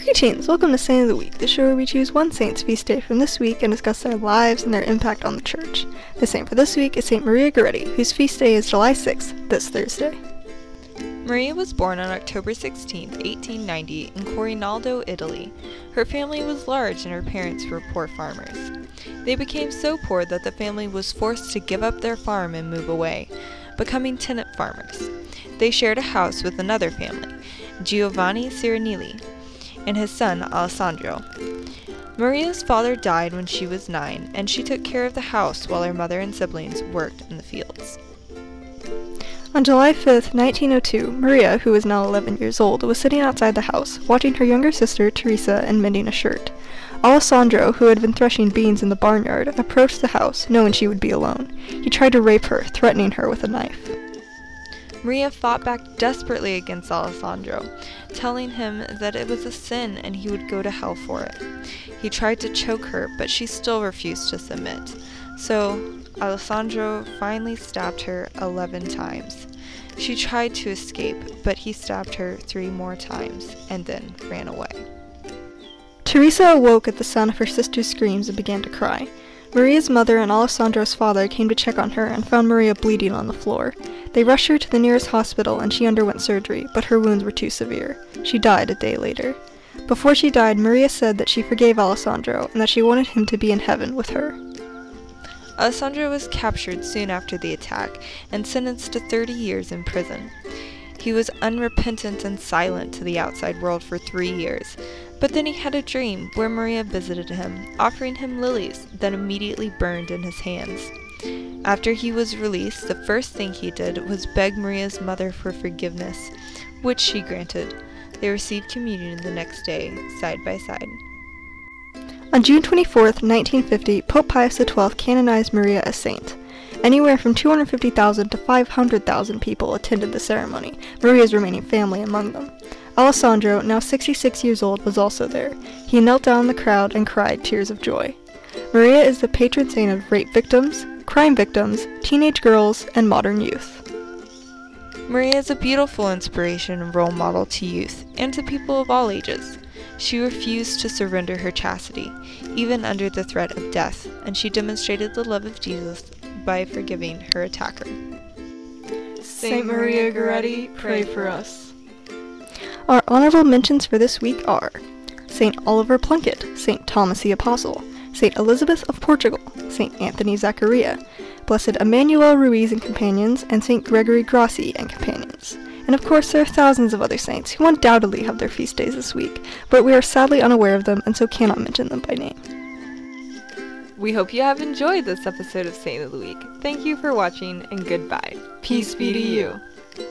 Greetings! Welcome to Saint of the Week, the show where we choose one saint's feast day from this week and discuss their lives and their impact on the church. The saint for this week is Saint Maria Goretti, whose feast day is July 6th, this Thursday. Maria was born on October 16, 1890, in Corinaldo, Italy. Her family was large and her parents were poor farmers. They became so poor that the family was forced to give up their farm and move away, becoming tenant farmers. They shared a house with another family, Giovanni Cirinelli, and his son Alessandro. Maria's father died when she was 9, and she took care of the house while her mother and siblings worked in the fields. On July 5th, 1902, Maria, who was now 11 years old, was sitting outside the house, watching her younger sister, Teresa, and mending a shirt. Alessandro, who had been threshing beans in the barnyard, approached the house, knowing she would be alone. He tried to rape her, threatening her with a knife. Maria fought back desperately against Alessandro, telling him that it was a sin and he would go to hell for it. He tried to choke her, but she still refused to submit. So, Alessandro finally stabbed her 11 times. She tried to escape, but he stabbed her 3 more times and then ran away. Teresa awoke at the sound of her sister's screams and began to cry. Maria's mother and Alessandro's father came to check on her and found Maria bleeding on the floor. They rushed her to the nearest hospital and she underwent surgery, but her wounds were too severe. She died a day later. Before she died, Maria said that she forgave Alessandro and that she wanted him to be in heaven with her. Alessandro was captured soon after the attack and sentenced to 30 years in prison. He was unrepentant and silent to the outside world for 3 years, but then he had a dream where Maria visited him, offering him lilies that immediately burned in his hands. After he was released, the first thing he did was beg Maria's mother for forgiveness, which she granted. They received communion the next day, side by side. On June 24, 1950, Pope Pius XII canonized Maria as saint. Anywhere from 250,000 to 500,000 people attended the ceremony, Maria's remaining family among them. Alessandro, now 66 years old, was also there. He knelt down in the crowd and cried tears of joy. Maria is the patron saint of rape victims, crime victims, teenage girls, and modern youth. Maria is a beautiful inspiration and role model to youth and to people of all ages. She refused to surrender her chastity, even under the threat of death, and she demonstrated the love of Jesus by forgiving her attacker. Saint Maria Goretti, pray for us. Our honorable mentions for this week are Saint Oliver Plunkett, Saint Thomas the Apostle, Saint Elizabeth of Portugal, Saint Anthony Zachariah, Blessed Emmanuel Ruiz and companions, and Saint Gregory Grossi and companions. And of course, there are thousands of other saints who undoubtedly have their feast days this week, but we are sadly unaware of them and so cannot mention them by name. We hope you have enjoyed this episode of Saint of the Week. Thank you for watching, and goodbye. Peace be to you.